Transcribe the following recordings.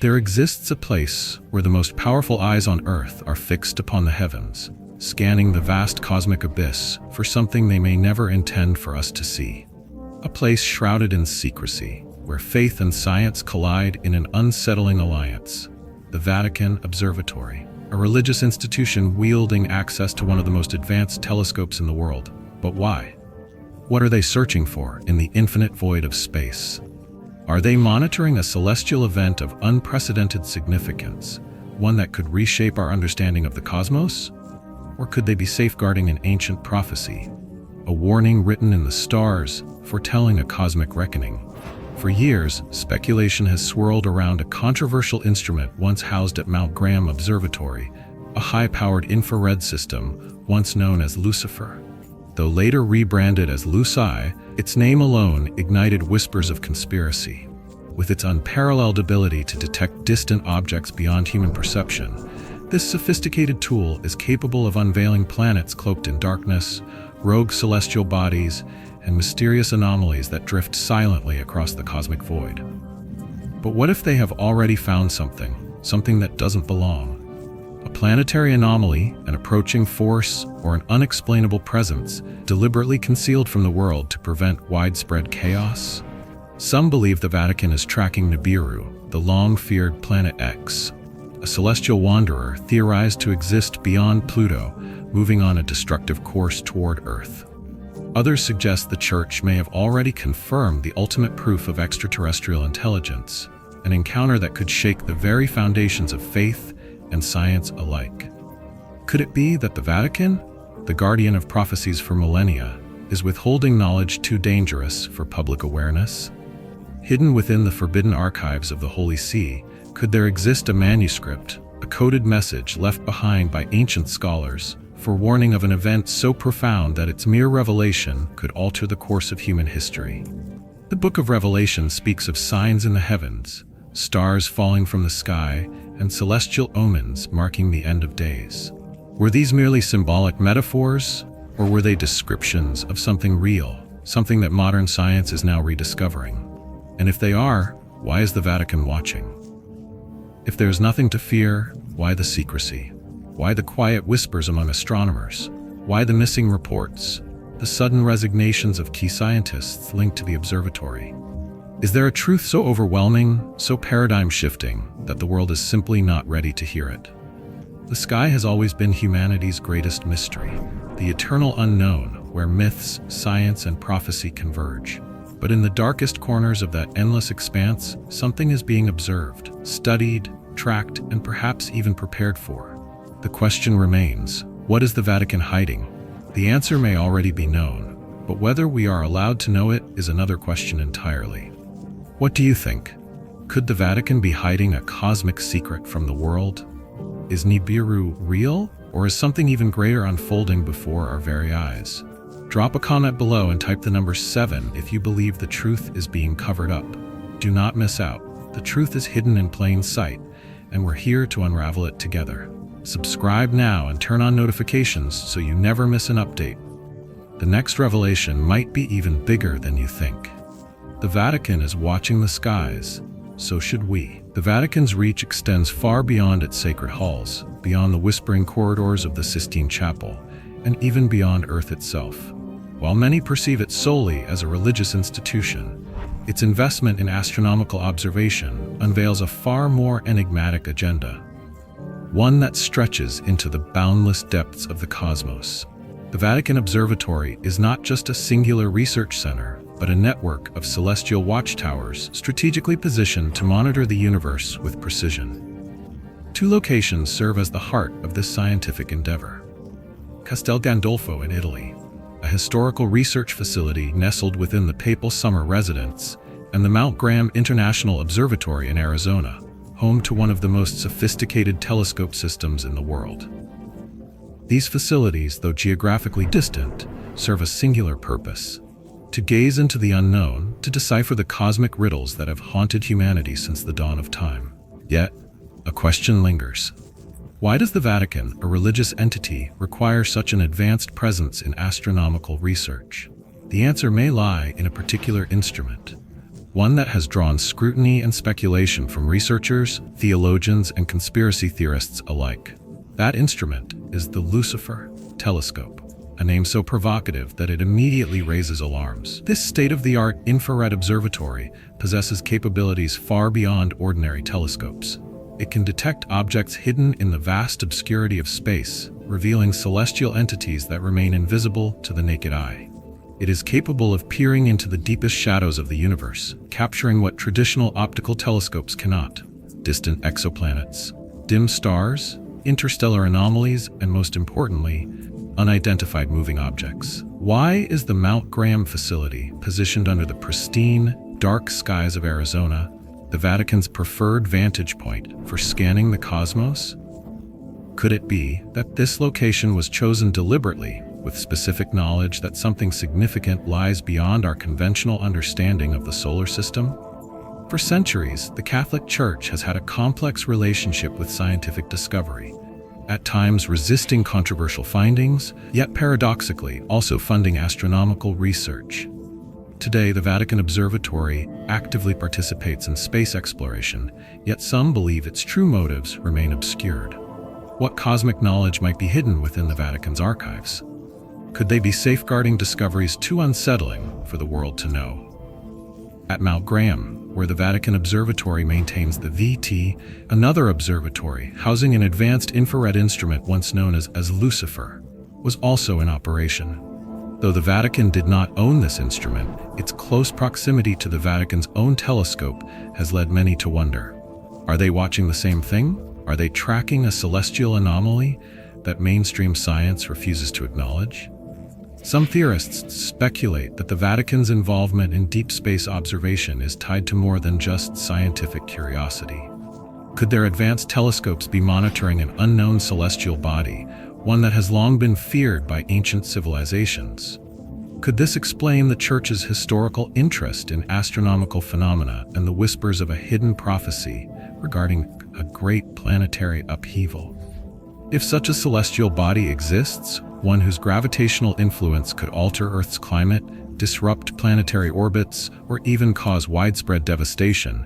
There exists a place where the most powerful eyes on Earth are fixed upon the heavens, scanning the vast cosmic abyss for something they may never intend for us to see. A place shrouded in secrecy, where faith and science collide in an unsettling alliance. The Vatican Observatory, a religious institution wielding access to one of the most advanced telescopes in the world. But why? What are they searching for in the infinite void of space? Are they monitoring a celestial event of unprecedented significance, one that could reshape our understanding of the cosmos? Or could they be safeguarding an ancient prophecy, a warning written in the stars, foretelling a cosmic reckoning? For years, speculation has swirled around a controversial instrument once housed at Mount Graham Observatory, a high-powered infrared system once known as LUCIFER. Though later rebranded as LUCI, its name alone ignited whispers of conspiracy. With its unparalleled ability to detect distant objects beyond human perception, this sophisticated tool is capable of unveiling planets cloaked in darkness, rogue celestial bodies, and mysterious anomalies that drift silently across the cosmic void. But what if they have already found something that doesn't belong? A planetary anomaly, an approaching force, or an unexplainable presence deliberately concealed from the world to prevent widespread chaos? Some believe the Vatican is tracking Nibiru, the long-feared Planet X, a celestial wanderer theorized to exist beyond Pluto, moving on a destructive course toward Earth. Others suggest the Church may have already confirmed the ultimate proof of extraterrestrial intelligence, an encounter that could shake the very foundations of faith and science alike. Could it be that the Vatican, the guardian of prophecies for millennia, is withholding knowledge too dangerous for public awareness? Hidden within the forbidden archives of the Holy See, could there exist a manuscript, a coded message left behind by ancient scholars, forewarning of an event so profound that its mere revelation could alter the course of human history? The Book of Revelation speaks of signs in the heavens, stars falling from the sky, and celestial omens marking the end of days. Were these merely symbolic metaphors, or were they descriptions of something real, something that modern science is now rediscovering? And if they are, why is the Vatican watching? If there is nothing to fear, why the secrecy? Why the quiet whispers among astronomers? Why the missing reports? The sudden resignations of key scientists linked to the observatory? Is there a truth so overwhelming, so paradigm-shifting, that the world is simply not ready to hear it? The sky has always been humanity's greatest mystery, the eternal unknown where myths, science, and prophecy converge. But in the darkest corners of that endless expanse, something is being observed, studied, tracked, and perhaps even prepared for. The question remains, what is the Vatican hiding? The answer may already be known, but whether we are allowed to know it is another question entirely. What do you think? Could the Vatican be hiding a cosmic secret from the world? Is Nibiru real, or is something even greater unfolding before our very eyes? Drop a comment below and type the number 7 if you believe the truth is being covered up. Do not miss out. The truth is hidden in plain sight, and we're here to unravel it together. Subscribe now and turn on notifications so you never miss an update. The next revelation might be even bigger than you think. The Vatican is watching the skies, so should we. The Vatican's reach extends far beyond its sacred halls, beyond the whispering corridors of the Sistine Chapel, and even beyond Earth itself. While many perceive it solely as a religious institution, its investment in astronomical observation unveils a far more enigmatic agenda, one that stretches into the boundless depths of the cosmos. The Vatican Observatory is not just a singular research center, but a network of celestial watchtowers strategically positioned to monitor the universe with precision. Two locations serve as the heart of this scientific endeavor. Castel Gandolfo in Italy, a historical research facility nestled within the Papal Summer Residence, and the Mount Graham International Observatory in Arizona, home to one of the most sophisticated telescope systems in the world. These facilities, though geographically distant, serve a singular purpose: to gaze into the unknown, to decipher the cosmic riddles that have haunted humanity since the dawn of time. Yet, a question lingers. Why does the Vatican, a religious entity, require such an advanced presence in astronomical research? The answer may lie in a particular instrument, one that has drawn scrutiny and speculation from researchers, theologians, and conspiracy theorists alike. That instrument is the LUCIFER telescope, a name so provocative that it immediately raises alarms. This state-of-the-art infrared observatory possesses capabilities far beyond ordinary telescopes. It can detect objects hidden in the vast obscurity of space, revealing celestial entities that remain invisible to the naked eye. It is capable of peering into the deepest shadows of the universe, capturing what traditional optical telescopes cannot: distant exoplanets, dim stars, interstellar anomalies, and most importantly, unidentified moving objects. Why is the Mount Graham facility, positioned under the pristine, dark skies of Arizona, the Vatican's preferred vantage point for scanning the cosmos? Could it be that this location was chosen deliberately, with specific knowledge that something significant lies beyond our conventional understanding of the solar system? For centuries, the Catholic Church has had a complex relationship with scientific discovery, at times resisting controversial findings, yet paradoxically also funding astronomical research. Today, the Vatican Observatory actively participates in space exploration, yet some believe its true motives remain obscured. What cosmic knowledge might be hidden within the Vatican's archives? Could they be safeguarding discoveries too unsettling for the world to know? At Mount Graham, where the Vatican Observatory maintains the VT, another observatory housing an advanced infrared instrument once known as LUCIFER, was also in operation. Though the Vatican did not own this instrument, its close proximity to the Vatican's own telescope has led many to wonder: are they watching the same thing? Are they tracking a celestial anomaly that mainstream science refuses to acknowledge? Some theorists speculate that the Vatican's involvement in deep space observation is tied to more than just scientific curiosity. Could their advanced telescopes be monitoring an unknown celestial body, one that has long been feared by ancient civilizations? Could this explain the Church's historical interest in astronomical phenomena and the whispers of a hidden prophecy regarding a great planetary upheaval? If such a celestial body exists, one whose gravitational influence could alter Earth's climate, disrupt planetary orbits, or even cause widespread devastation,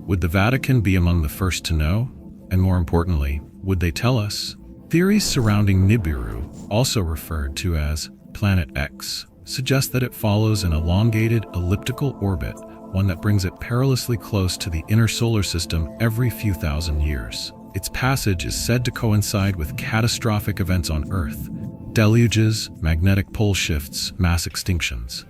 would the Vatican be among the first to know? And more importantly, would they tell us? Theories surrounding Nibiru, also referred to as Planet X, suggest that it follows an elongated elliptical orbit, one that brings it perilously close to the inner solar system every few thousand years. Its passage is said to coincide with catastrophic events on Earth: deluges, magnetic pole shifts, mass extinctions.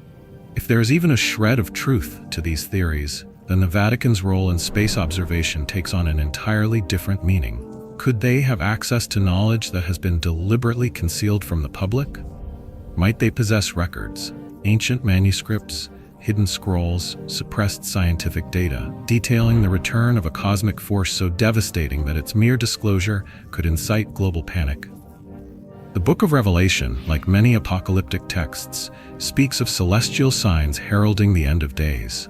If there is even a shred of truth to these theories, then the Vatican's role in space observation takes on an entirely different meaning. Could they have access to knowledge that has been deliberately concealed from the public? Might they possess records, ancient manuscripts, hidden scrolls, suppressed scientific data, detailing the return of a cosmic force so devastating that its mere disclosure could incite global panic? The Book of Revelation, like many apocalyptic texts, speaks of celestial signs heralding the end of days.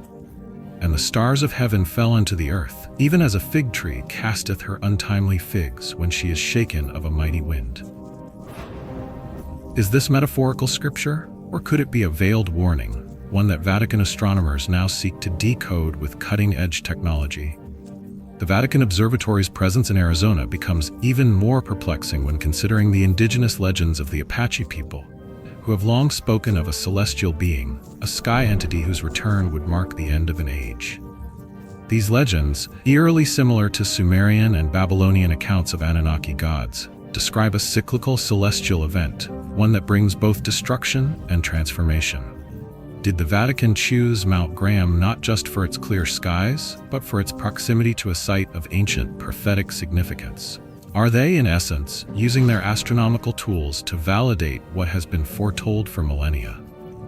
And the stars of heaven fell unto the earth, even as a fig tree casteth her untimely figs when she is shaken of a mighty wind. Is this metaphorical scripture, or could it be a veiled warning, one that Vatican astronomers now seek to decode with cutting-edge technology? The Vatican Observatory's presence in Arizona becomes even more perplexing when considering the indigenous legends of the Apache people, who have long spoken of a celestial being, a sky entity whose return would mark the end of an age. These legends, eerily similar to Sumerian and Babylonian accounts of Anunnaki gods, describe a cyclical celestial event, one that brings both destruction and transformation. Did the Vatican choose Mount Graham not just for its clear skies, but for its proximity to a site of ancient prophetic significance? Are they, in essence, using their astronomical tools to validate what has been foretold for millennia?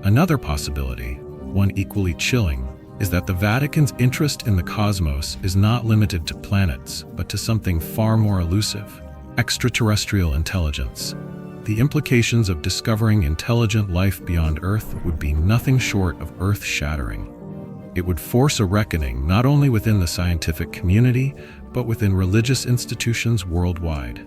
Another possibility, one equally chilling, is that the Vatican's interest in the cosmos is not limited to planets, but to something far more elusive: extraterrestrial intelligence. The implications of discovering intelligent life beyond Earth would be nothing short of earth-shattering. It would force a reckoning not only within the scientific community, but within religious institutions worldwide.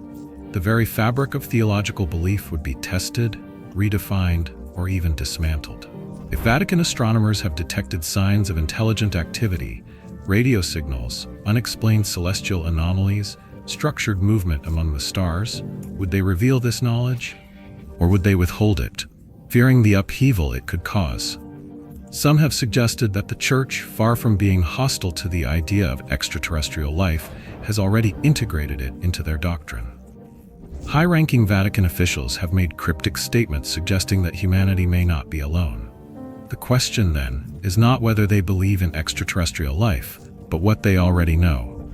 The very fabric of theological belief would be tested, redefined, or even dismantled. If Vatican astronomers have detected signs of intelligent activity, radio signals, unexplained celestial anomalies, structured movement among the stars, would they reveal this knowledge? Or would they withhold it, fearing the upheaval it could cause? Some have suggested that the Church, far from being hostile to the idea of extraterrestrial life, has already integrated it into their doctrine. High-ranking Vatican officials have made cryptic statements suggesting that humanity may not be alone. The question, then, is not whether they believe in extraterrestrial life, but what they already know.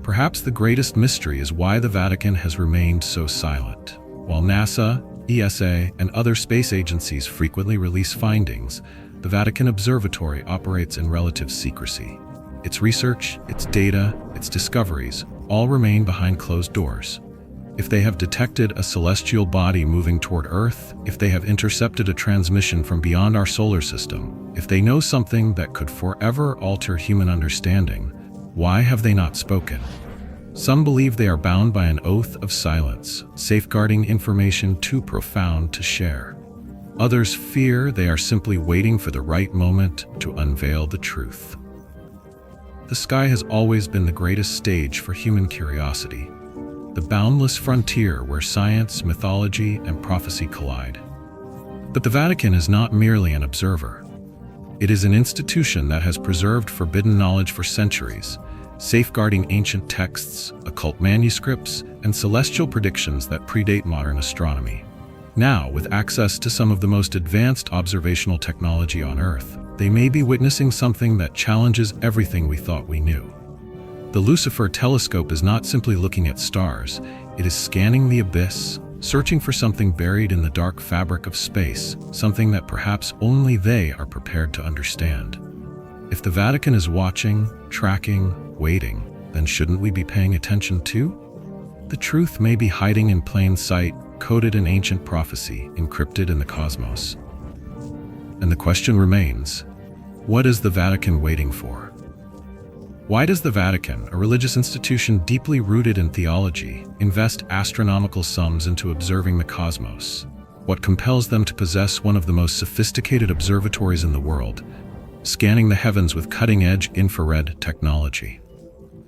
Perhaps the greatest mystery is why the Vatican has remained so silent. While NASA, ESA, and other space agencies frequently release findings, the Vatican Observatory operates in relative secrecy. Its research, its data, its discoveries all remain behind closed doors. If they have detected a celestial body moving toward Earth, if they have intercepted a transmission from beyond our solar system, if they know something that could forever alter human understanding, why have they not spoken? Some believe they are bound by an oath of silence, safeguarding information too profound to share. Others fear they are simply waiting for the right moment to unveil the truth. The sky has always been the greatest stage for human curiosity, the boundless frontier where science, mythology, and prophecy collide. But the Vatican is not merely an observer. It is an institution that has preserved forbidden knowledge for centuries, safeguarding ancient texts, occult manuscripts, and celestial predictions that predate modern astronomy. Now, with access to some of the most advanced observational technology on Earth, they may be witnessing something that challenges everything we thought we knew. The LUCIFER telescope is not simply looking at stars, it is scanning the abyss, searching for something buried in the dark fabric of space, something that perhaps only they are prepared to understand. If the Vatican is watching, tracking, waiting, then shouldn't we be paying attention too? The truth may be hiding in plain sight, coded in ancient prophecy, encrypted in the cosmos. And the question remains, what is the Vatican waiting for? Why does the Vatican, a religious institution deeply rooted in theology, invest astronomical sums into observing the cosmos? What compels them to possess one of the most sophisticated observatories in the world, scanning the heavens with cutting-edge infrared technology?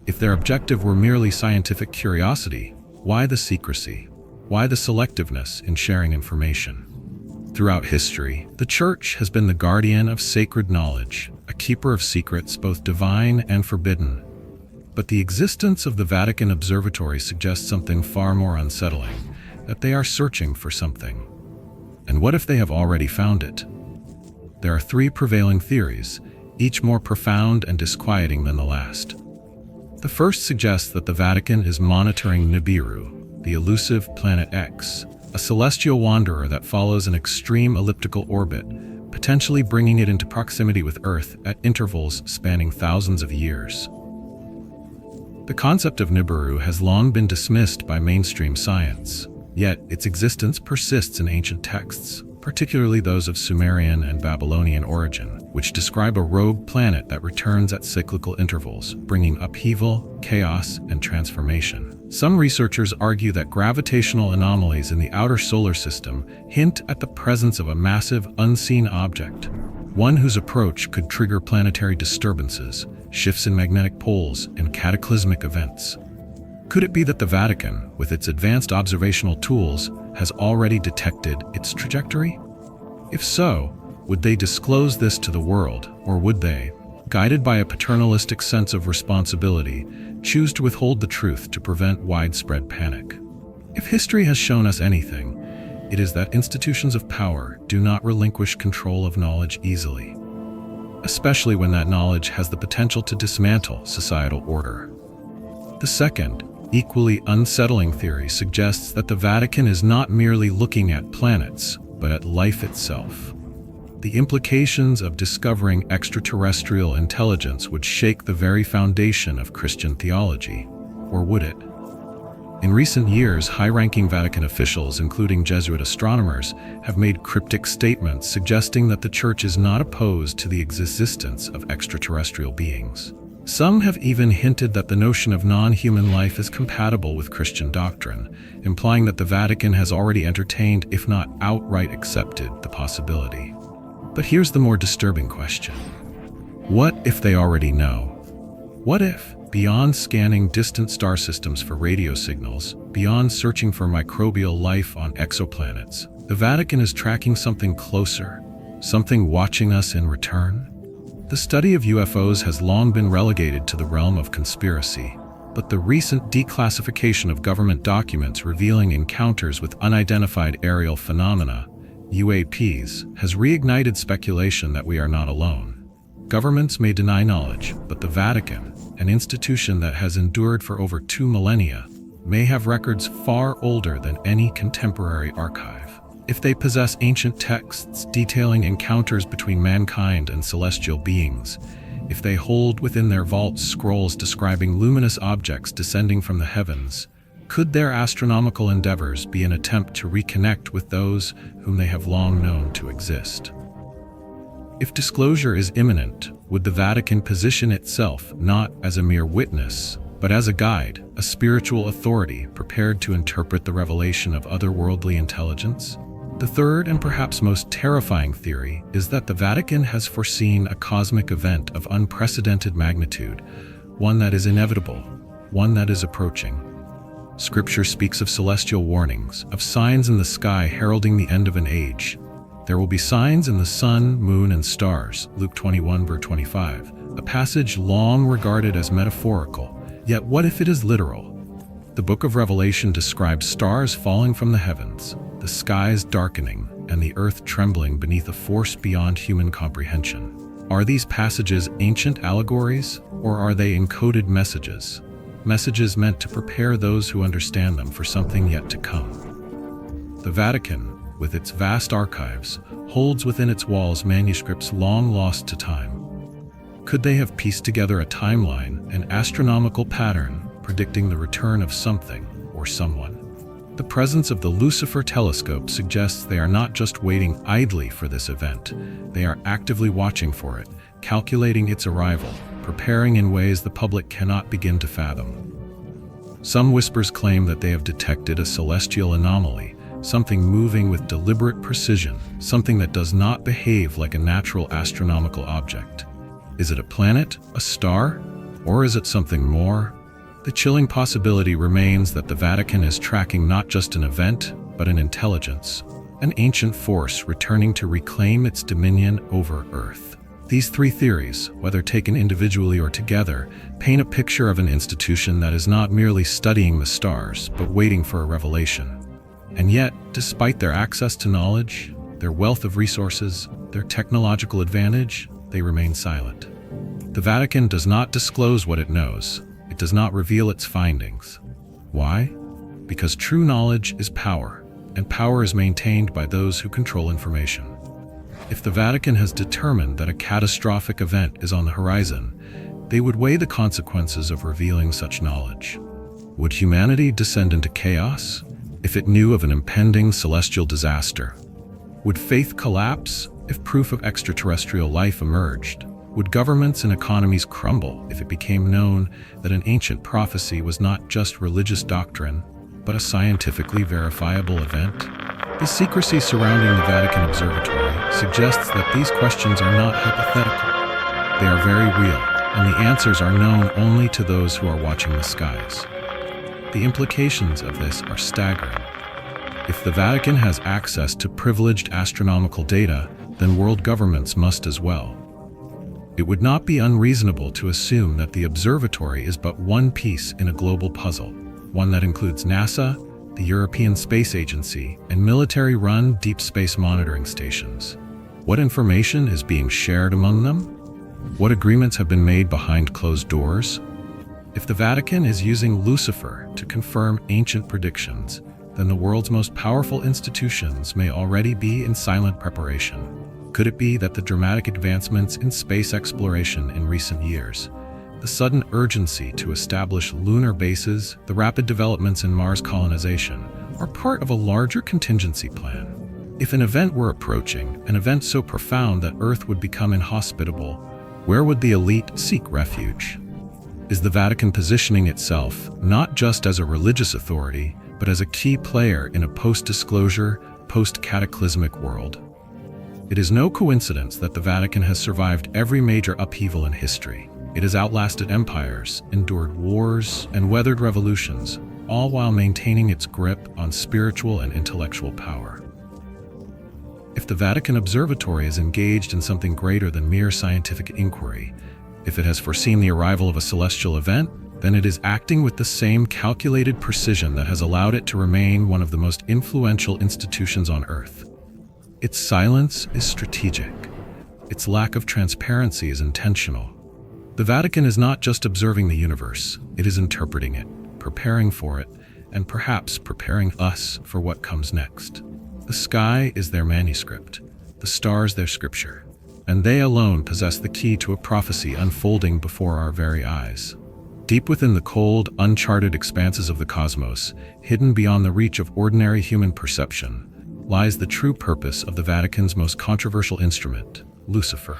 If their objective were merely scientific curiosity, why the secrecy? Why the selectiveness in sharing information? Throughout history, the Church has been the guardian of sacred knowledge, a keeper of secrets both divine and forbidden. But the existence of the Vatican Observatory suggests something far more unsettling, that they are searching for something. And what if they have already found it? There are three prevailing theories, each more profound and disquieting than the last. The first suggests that the Vatican is monitoring Nibiru, the elusive Planet X, a celestial wanderer that follows an extreme elliptical orbit, potentially bringing it into proximity with Earth at intervals spanning thousands of years. The concept of Nibiru has long been dismissed by mainstream science, yet its existence persists in ancient texts, particularly those of Sumerian and Babylonian origin, which describe a rogue planet that returns at cyclical intervals, bringing upheaval, chaos, and transformation. Some researchers argue that gravitational anomalies in the outer solar system hint at the presence of a massive, unseen object, one whose approach could trigger planetary disturbances, shifts in magnetic poles, and cataclysmic events. Could it be that the Vatican, with its advanced observational tools, has already detected its trajectory? If so, would they disclose this to the world, or would they, guided by a paternalistic sense of responsibility, choose to withhold the truth to prevent widespread panic? If history has shown us anything, it is that institutions of power do not relinquish control of knowledge easily, especially when that knowledge has the potential to dismantle societal order. The second, equally unsettling theory suggests that the Vatican is not merely looking at planets, but at life itself. The implications of discovering extraterrestrial intelligence would shake the very foundation of Christian theology, or would it? In recent years, high-ranking Vatican officials, including Jesuit astronomers, have made cryptic statements suggesting that the Church is not opposed to the existence of extraterrestrial beings. Some have even hinted that the notion of non-human life is compatible with Christian doctrine, implying that the Vatican has already entertained, if not outright accepted, the possibility. But here's the more disturbing question. What if they already know? What if, beyond scanning distant star systems for radio signals, beyond searching for microbial life on exoplanets, the Vatican is tracking something closer, something watching us in return? The study of UFOs has long been relegated to the realm of conspiracy, but the recent declassification of government documents revealing encounters with unidentified aerial phenomena, UAPs, has reignited speculation that we are not alone. Governments may deny knowledge, but the Vatican, an institution that has endured for over 2 millennia, may have records far older than any contemporary archive. If they possess ancient texts detailing encounters between mankind and celestial beings, if they hold within their vaults scrolls describing luminous objects descending from the heavens, could their astronomical endeavors be an attempt to reconnect with those whom they have long known to exist? If disclosure is imminent, would the Vatican position itself not as a mere witness, but as a guide, a spiritual authority prepared to interpret the revelation of otherworldly intelligence? The third and perhaps most terrifying theory is that the Vatican has foreseen a cosmic event of unprecedented magnitude, one that is inevitable, one that is approaching. Scripture speaks of celestial warnings, of signs in the sky heralding the end of an age. There will be signs in the sun, moon, and stars, Luke 21 verse 25, a passage long regarded as metaphorical, yet what if it is literal? The book of Revelation describes stars falling from the heavens, the skies darkening, and the earth trembling beneath a force beyond human comprehension. Are these passages ancient allegories, or are they encoded messages? Messages meant to prepare those who understand them for something yet to come. The Vatican, with its vast archives, holds within its walls manuscripts long lost to time. Could they have pieced together a timeline, an astronomical pattern, predicting the return of something or someone? The presence of the LUCIFER telescope suggests they are not just waiting idly for this event, they are actively watching for it, calculating its arrival, preparing in ways the public cannot begin to fathom. Some whispers claim that they have detected a celestial anomaly, something moving with deliberate precision, something that does not behave like a natural astronomical object. Is it a planet, a star, or is it something more? The chilling possibility remains that the Vatican is tracking not just an event, but an intelligence, an ancient force returning to reclaim its dominion over Earth. These three theories, whether taken individually or together, paint a picture of an institution that is not merely studying the stars, but waiting for a revelation. And yet, despite their access to knowledge, their wealth of resources, their technological advantage, they remain silent. The Vatican does not disclose what it knows. It does not reveal its findings. Why? Because true knowledge is power, and power is maintained by those who control information. If the Vatican has determined that a catastrophic event is on the horizon, they would weigh the consequences of revealing such knowledge. Would humanity descend into chaos if it knew of an impending celestial disaster? Would faith collapse if proof of extraterrestrial life emerged? Would governments and economies crumble if it became known that an ancient prophecy was not just religious doctrine, but a scientifically verifiable event? The secrecy surrounding the Vatican Observatory suggests that these questions are not hypothetical. They are very real, and the answers are known only to those who are watching the skies. The implications of this are staggering. If the Vatican has access to privileged astronomical data, then world governments must as well. It would not be unreasonable to assume that the observatory is but one piece in a global puzzle, one that includes NASA, the European Space Agency, and military-run deep space monitoring stations. What information is being shared among them? What agreements have been made behind closed doors? If the Vatican is using LUCIFER to confirm ancient predictions, then the world's most powerful institutions may already be in silent preparation. Could it be that the dramatic advancements in space exploration in recent years, the sudden urgency to establish lunar bases, the rapid developments in Mars colonization, are part of a larger contingency plan? If an event were approaching, an event so profound that Earth would become inhospitable, where would the elite seek refuge? Is the Vatican positioning itself not just as a religious authority, but as a key player in a post-disclosure, post-cataclysmic world? It is no coincidence that the Vatican has survived every major upheaval in history. It has outlasted empires, endured wars, and weathered revolutions, all while maintaining its grip on spiritual and intellectual power. If the Vatican Observatory is engaged in something greater than mere scientific inquiry, if it has foreseen the arrival of a celestial event, then it is acting with the same calculated precision that has allowed it to remain one of the most influential institutions on Earth. Its silence is strategic. Its lack of transparency is intentional. The Vatican is not just observing the universe, it is interpreting it, preparing for it, and perhaps preparing us for what comes next. The sky is their manuscript, the stars their scripture, and they alone possess the key to a prophecy unfolding before our very eyes. Deep within the cold, uncharted expanses of the cosmos, hidden beyond the reach of ordinary human perception, lies the true purpose of the Vatican's most controversial instrument, Lucifer.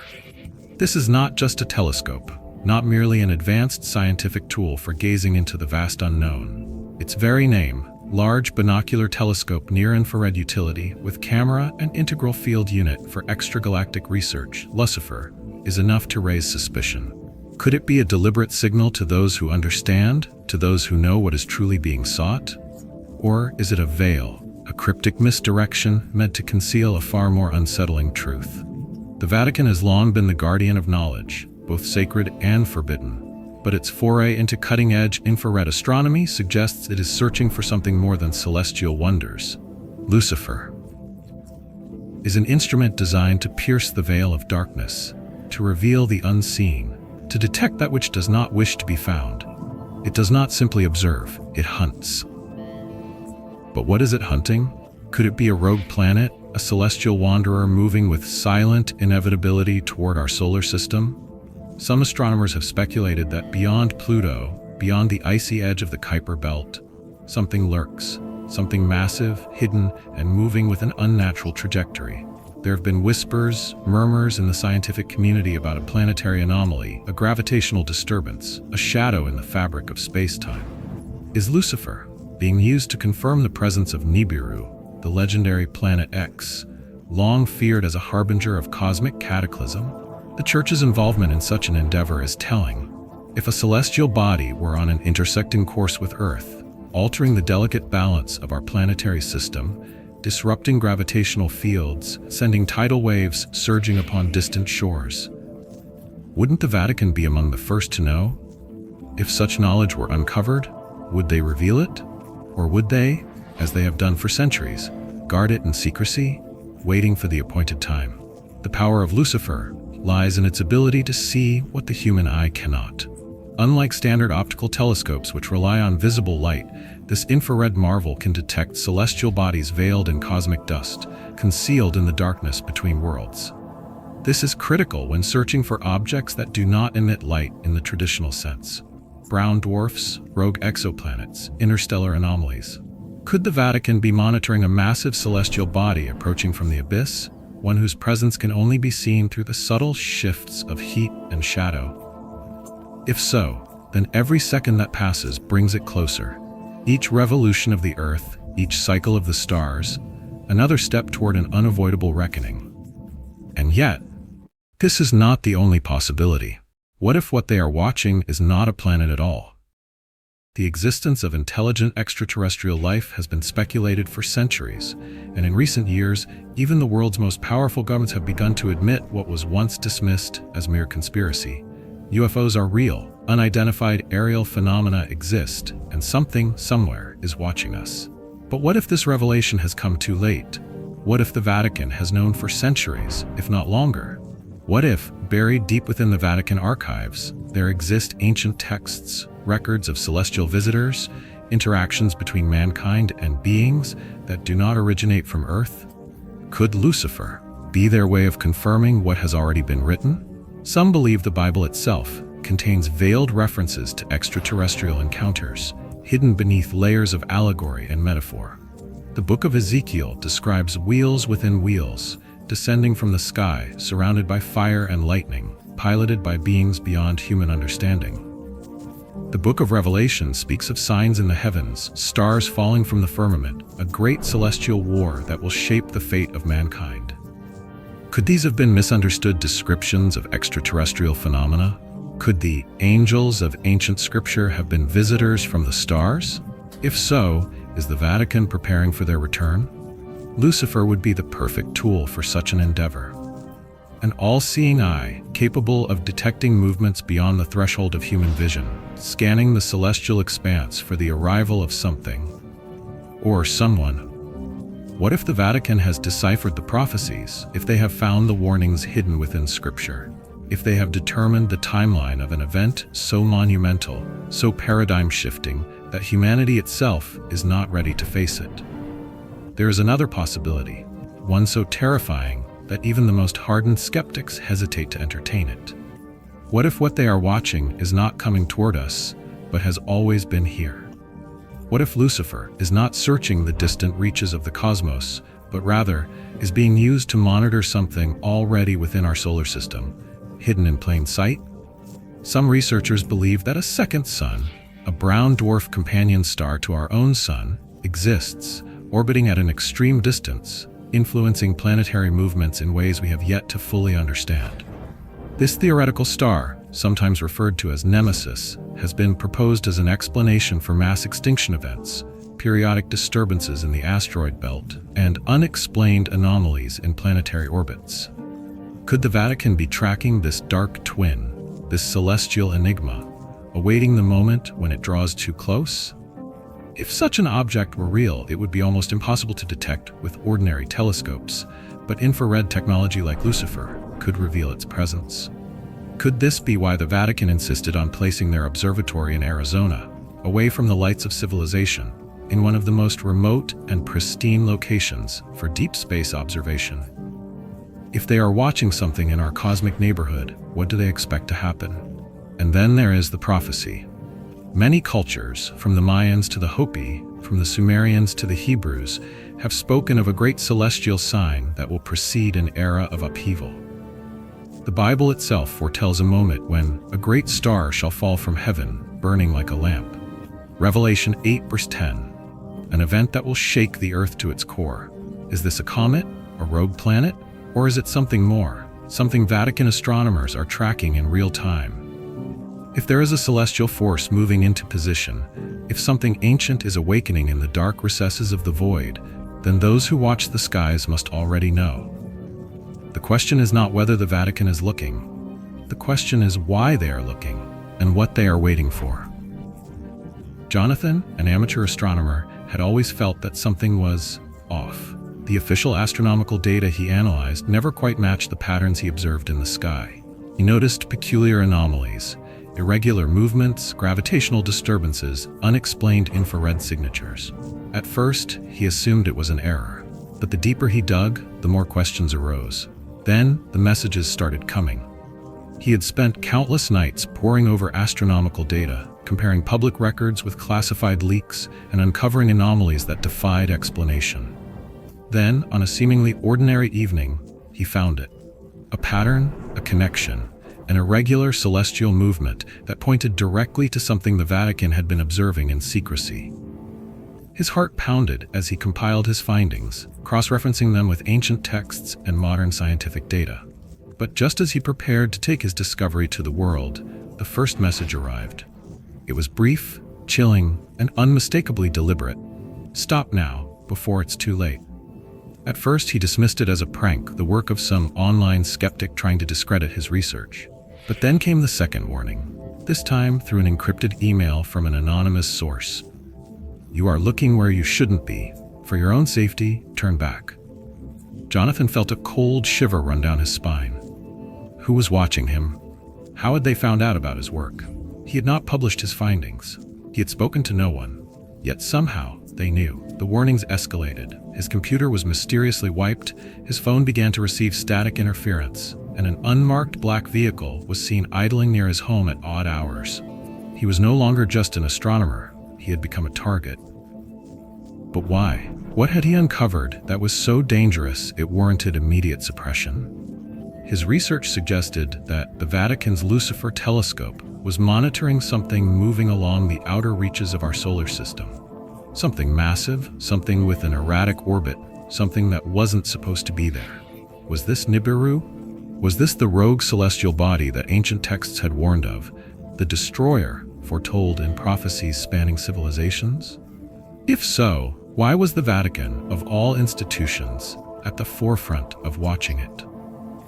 This is not just a telescope, not merely an advanced scientific tool for gazing into the vast unknown. Its very name, Large Binocular Telescope Near-Infrared Utility with Camera and Integral Field Unit for Extragalactic Research, LUCIFER, is enough to raise suspicion. Could it be a deliberate signal to those who understand, to those who know what is truly being sought? Or is it a veil, a cryptic misdirection meant to conceal a far more unsettling truth? The Vatican has long been the guardian of knowledge, both sacred and forbidden. But its foray into cutting-edge infrared astronomy suggests it is searching for something more than celestial wonders. Lucifer is an instrument designed to pierce the veil of darkness, to reveal the unseen, to detect that which does not wish to be found. It does not simply observe, it hunts. But what is it hunting? Could it be a rogue planet, a celestial wanderer moving with silent inevitability toward our solar system? Some astronomers have speculated that beyond Pluto, beyond the icy edge of the Kuiper Belt, something lurks, something massive, hidden, and moving with an unnatural trajectory. There have been whispers, murmurs in the scientific community about a planetary anomaly, a gravitational disturbance, a shadow in the fabric of space-time. Is Lucifer being used to confirm the presence of Nibiru, the legendary Planet X, long feared as a harbinger of cosmic cataclysm? The Church's involvement in such an endeavor is telling. If a celestial body were on an intersecting course with Earth, altering the delicate balance of our planetary system, disrupting gravitational fields, sending tidal waves surging upon distant shores, wouldn't the Vatican be among the first to know? If such knowledge were uncovered, would they reveal it? Or would they, as they have done for centuries, guard it in secrecy, waiting for the appointed time? The power of Lucifer lies in its ability to see what the human eye cannot. Unlike standard optical telescopes which rely on visible light, this infrared marvel can detect celestial bodies veiled in cosmic dust, concealed in the darkness between worlds. This is critical when searching for objects that do not emit light in the traditional sense. Brown dwarfs, rogue exoplanets, interstellar anomalies. Could the Vatican be monitoring a massive celestial body approaching from the abyss, one whose presence can only be seen through the subtle shifts of heat and shadow? If so, then every second that passes brings it closer. Each revolution of the Earth, each cycle of the stars, another step toward an unavoidable reckoning. And yet, this is not the only possibility. What if what they are watching is not a planet at all? The existence of intelligent extraterrestrial life has been speculated for centuries, and in recent years, even the world's most powerful governments have begun to admit what was once dismissed as mere conspiracy. UFOs are real, unidentified aerial phenomena exist, and something, somewhere, is watching us. But what if this revelation has come too late? What if the Vatican has known for centuries, if not longer? What if, buried deep within the Vatican archives, there exist ancient texts, records of celestial visitors, interactions between mankind and beings that do not originate from Earth? Could Lucifer be their way of confirming what has already been written? Some believe the Bible itself contains veiled references to extraterrestrial encounters, hidden beneath layers of allegory and metaphor. The book of Ezekiel describes wheels within wheels, descending from the sky, surrounded by fire and lightning, piloted by beings beyond human understanding. The book of Revelation speaks of signs in the heavens, stars falling from the firmament, a great celestial war that will shape the fate of mankind. Could these have been misunderstood descriptions of extraterrestrial phenomena? Could the angels of ancient scripture have been visitors from the stars? If so, is the Vatican preparing for their return? Lucifer would be the perfect tool for such an endeavor. An all-seeing eye, capable of detecting movements beyond the threshold of human vision, scanning the celestial expanse for the arrival of something or someone. What if the Vatican has deciphered the prophecies, if they have found the warnings hidden within Scripture, if they have determined the timeline of an event so monumental, so paradigm-shifting, that humanity itself is not ready to face it? There is another possibility, one so terrifying that even the most hardened skeptics hesitate to entertain it. What if what they are watching is not coming toward us, but has always been here? What if Lucifer is not searching the distant reaches of the cosmos, but rather is being used to monitor something already within our solar system, hidden in plain sight? Some researchers believe that a second sun, a brown dwarf companion star to our own sun, exists, orbiting at an extreme distance, influencing planetary movements in ways we have yet to fully understand. This theoretical star, sometimes referred to as Nemesis, has been proposed as an explanation for mass extinction events, periodic disturbances in the asteroid belt, and unexplained anomalies in planetary orbits. Could the Vatican be tracking this dark twin, this celestial enigma, awaiting the moment when it draws too close? If such an object were real, it would be almost impossible to detect with ordinary telescopes, but infrared technology like Lucifer could reveal its presence. Could this be why the Vatican insisted on placing their observatory in Arizona, away from the lights of civilization, in one of the most remote and pristine locations for deep space observation? If they are watching something in our cosmic neighborhood, what do they expect to happen? And then there is the prophecy. Many cultures, from the Mayans to the Hopi, from the Sumerians to the Hebrews, have spoken of a great celestial sign that will precede an era of upheaval. The Bible itself foretells a moment when a great star shall fall from heaven, burning like a lamp. Revelation 8 verse 10, an event that will shake the earth to its core. Is this a comet, a rogue planet, or is it something more, something Vatican astronomers are tracking in real time? If there is a celestial force moving into position, if something ancient is awakening in the dark recesses of the void, then those who watch the skies must already know. The question is not whether the Vatican is looking. The question is why they are looking and what they are waiting for. Jonathan, an amateur astronomer, had always felt that something was off. The official astronomical data he analyzed never quite matched the patterns he observed in the sky. He noticed peculiar anomalies, irregular movements, gravitational disturbances, unexplained infrared signatures. At first, he assumed it was an error, but the deeper he dug, the more questions arose. Then, the messages started coming. He had spent countless nights poring over astronomical data, comparing public records with classified leaks and uncovering anomalies that defied explanation. Then, on a seemingly ordinary evening, he found it. A pattern, a connection, an irregular celestial movement that pointed directly to something the Vatican had been observing in secrecy. His heart pounded as he compiled his findings, cross-referencing them with ancient texts and modern scientific data. But just as he prepared to take his discovery to the world, the first message arrived. It was brief, chilling, and unmistakably deliberate. Stop now, before it's too late. At first, he dismissed it as a prank, the work of some online skeptic trying to discredit his research. But then came the second warning, this time through an encrypted email from an anonymous source. You are looking where you shouldn't be. For your own safety, turn back. Jonathan felt a cold shiver run down his spine. Who was watching him? How had they found out about his work? He had not published his findings. He had spoken to no one. Yet somehow, they knew. The warnings escalated. His computer was mysteriously wiped, his phone began to receive static interference, and an unmarked black vehicle was seen idling near his home at odd hours. He was no longer just an astronomer. He had become a target. But why? What had he uncovered that was so dangerous it warranted immediate suppression? His research suggested that the Vatican's Lucifer telescope was monitoring something moving along the outer reaches of our solar system. Something massive, something with an erratic orbit, something that wasn't supposed to be there. Was this Nibiru? Was this the rogue celestial body that ancient texts had warned of, the destroyer foretold in prophecies spanning civilizations? If so, why was the Vatican, of all institutions, at the forefront of watching it?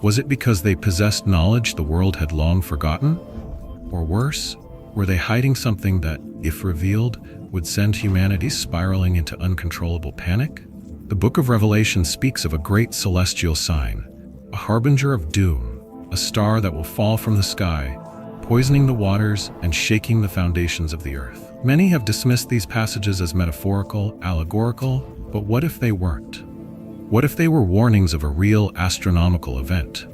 Was it because they possessed knowledge the world had long forgotten? Or worse, were they hiding something that, if revealed, would send humanity spiraling into uncontrollable panic? The Book of Revelation speaks of a great celestial sign, a harbinger of doom, a star that will fall from the sky, poisoning the waters and shaking the foundations of the earth. Many have dismissed these passages as metaphorical, allegorical, but what if they weren't? What if they were warnings of a real astronomical event?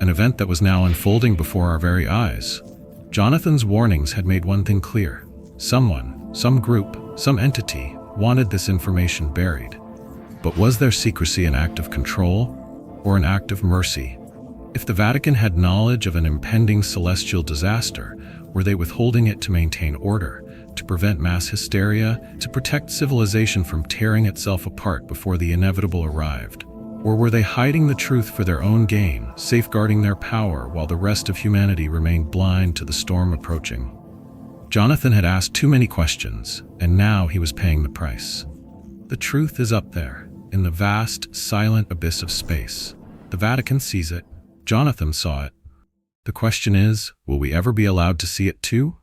An event that was now unfolding before our very eyes. Jonathan's warnings had made one thing clear. Someone, some group, some entity wanted this information buried. But was their secrecy an act of control or an act of mercy? If the Vatican had knowledge of an impending celestial disaster, were they withholding it to maintain order, to prevent mass hysteria, to protect civilization from tearing itself apart before the inevitable arrived? Or were they hiding the truth for their own gain, safeguarding their power while the rest of humanity remained blind to the storm approaching? Jonathan had asked too many questions, and now he was paying the price. The truth is up there, in the vast, silent abyss of space. The Vatican sees it. Jonathan saw it. The question is, will we ever be allowed to see it too?